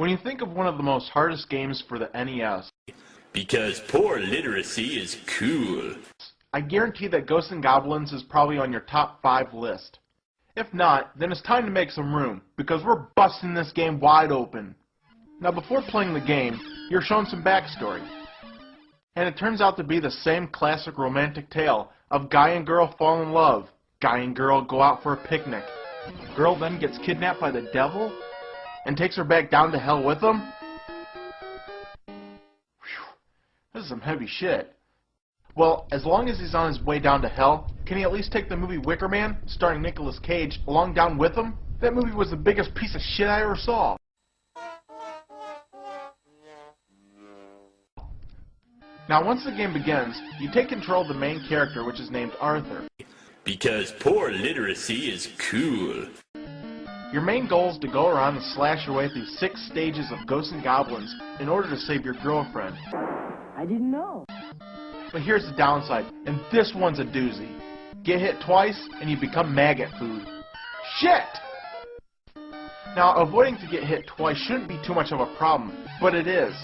when you think of one of the most hardest games for the NES. Because poor literacy is cool. I guarantee that Ghosts and Goblins is probably on your top 5 list. If not, then it's time to make some room, because we're busting this game wide open. Now before playing the game, you're shown some backstory. And it turns out to be the same classic romantic tale of guy and girl fall in love, guy and girl go out for a picnic. Girl then gets kidnapped by the devil and takes her back down to hell with him. Whew, this is some heavy shit. Well, as long as he's on his way down to hell, can he at least take the movie Wicker Man, starring Nicolas Cage, along down with him? That movie was the biggest piece of shit I ever saw. Now once the game begins, you take control of the main character, which is named Arthur. Because poor literacy is cool. Your main goal is to go around and slash your way through 6 stages of Ghosts and Goblins in order to save your girlfriend. I didn't know. But here's the downside, and this one's a doozy. Get hit twice, and you become maggot food. Shit! Now, avoiding to get hit twice shouldn't be too much of a problem, but it is.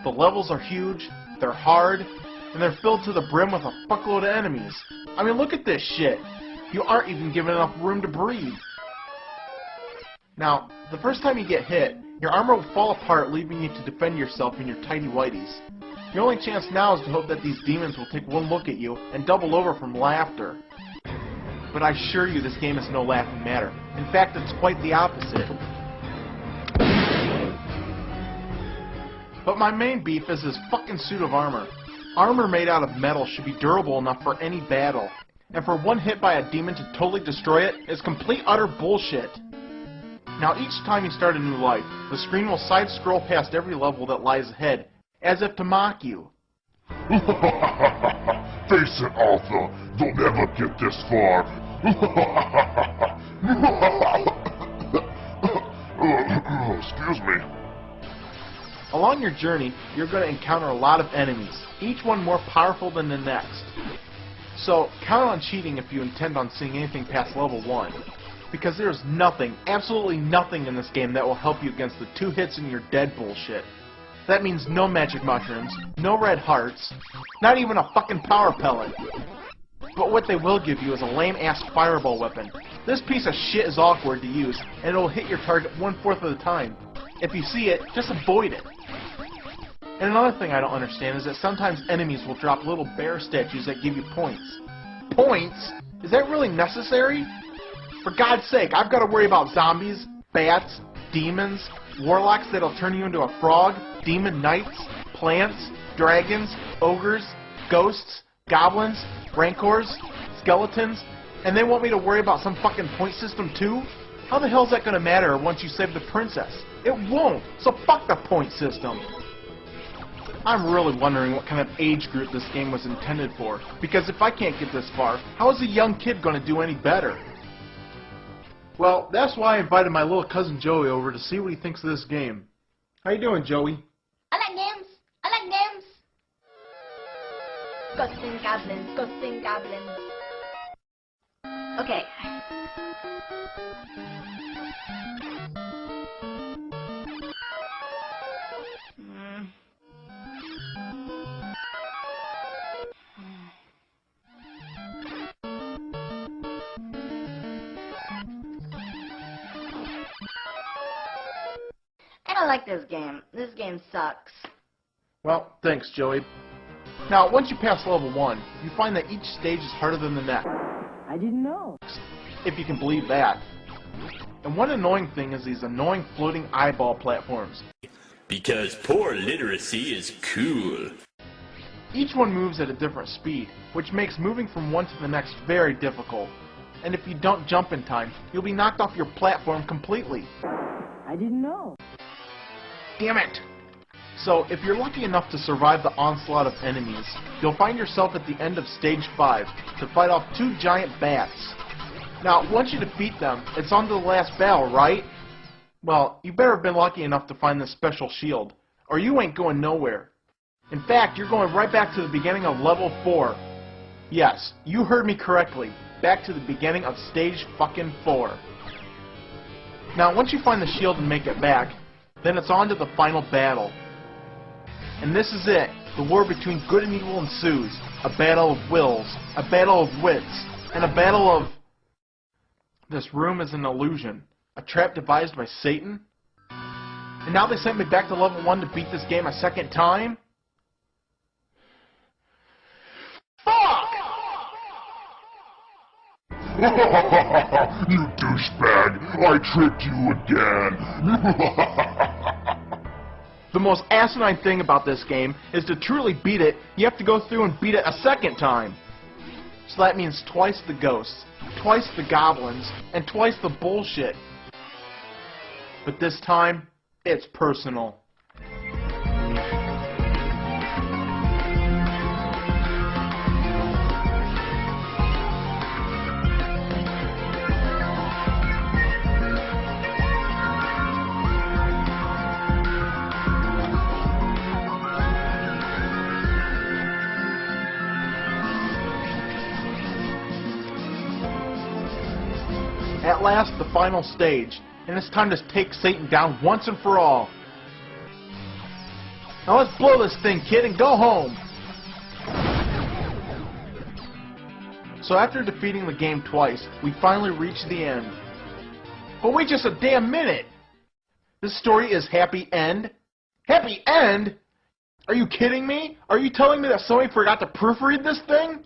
The levels are huge, they're hard, and they're filled to the brim with a fuckload of enemies. I mean, look at this shit. You aren't even given enough room to breathe. Now, the first time you get hit, your armor will fall apart, leaving you to defend yourself in your tidy whities. Your only chance now is to hope that these demons will take one look at you and double over from laughter. But I assure you this game is no laughing matter. In fact, it's quite the opposite. But my main beef is this fucking suit of armor. Armor made out of metal should be durable enough for any battle. And for one hit by a demon to totally destroy it is complete utter bullshit. Now each time you start a new life, the screen will side-scroll past every level that lies ahead, as if to mock you. Face it, Arthur. You'll never get this far. Excuse me. Along your journey, you're going to encounter a lot of enemies, each one more powerful than the next. So count on cheating if you intend on seeing anything past level 1. Because there's nothing, absolutely nothing in this game that will help you against the 2 hits and you're dead bullshit. That means no magic mushrooms, no red hearts, not even a fucking power pellet. But what they will give you is a lame-ass fireball weapon. This piece of shit is awkward to use, and it'll hit your target 1/4 of the time. If you see it, just avoid it. And another thing I don't understand is that sometimes enemies will drop little bear statues that give you points. Points? Is that really necessary? For God's sake, I've got to worry about zombies, bats, demons, warlocks that'll turn you into a frog, demon knights, plants, dragons, ogres, ghosts, goblins, rancors, skeletons, and they want me to worry about some fucking point system too? How the hell is that going to matter once you save the princess? It won't, so fuck the point system. I'm really wondering what kind of age group this game was intended for, because if I can't get this far, how is a young kid going to do any better? Well, that's why I invited my little cousin Joey over to see what he thinks of this game. How you doing, Joey? I like games. I like games. Ghosts and Goblins. Ghosts and Goblins. Okay. I don't like this game. This game sucks. Well, thanks, Joey. Now, once you pass level 1, you find that each stage is harder than the next. I didn't know. If you can believe that. And one annoying thing is these annoying floating eyeball platforms. Because poor literacy is cool. Each one moves at a different speed, which makes moving from one to the next very difficult. And if you don't jump in time, you'll be knocked off your platform completely. I didn't know. Damn it! So, if you're lucky enough to survive the onslaught of enemies, you'll find yourself at the end of Stage 5 to fight off 2 giant bats. Now, once you defeat them, it's on to the last battle, right? Well, you better have been lucky enough to find this special shield, or you ain't going nowhere. In fact, you're going right back to the beginning of Level 4. Yes, you heard me correctly. Back to the beginning of Stage fucking 4. Now, once you find the shield and make it back, then it's on to the final battle. And this is it. The war between good and evil ensues. A battle of wills, a battle of wits, and a battle of... This room is an illusion. A trap devised by Satan? And now they sent me back to level 1 to beat this game a second time? Fuck! You douchebag! I tricked you again! The most asinine thing about this game is to truly beat it, you have to go through and beat it a second time. So that means twice the ghosts, twice the goblins, and twice the bullshit. But this time, it's personal. At last, the final stage, and it's time to take Satan down once and for all. Now let's blow this thing, kid, and go home! So after defeating the game twice, we finally reach the end. But wait just a damn minute! This story is happy end? Happy end? Are you kidding me? Are you telling me that somebody forgot to proofread this thing?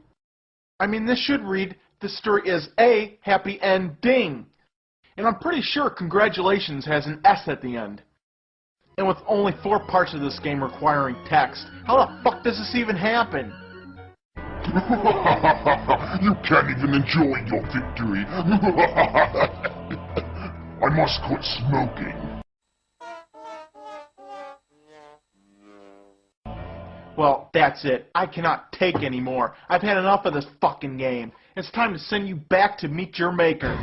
I mean, this should read, this story is a happy ending. And I'm pretty sure congratulations has an S at the end. And with only 4 parts of this game requiring text, how the fuck does this even happen? You can't even enjoy your victory. I must quit smoking. Well, that's it. I cannot take any more. I've had enough of this fucking game. It's time to send you back to meet your maker.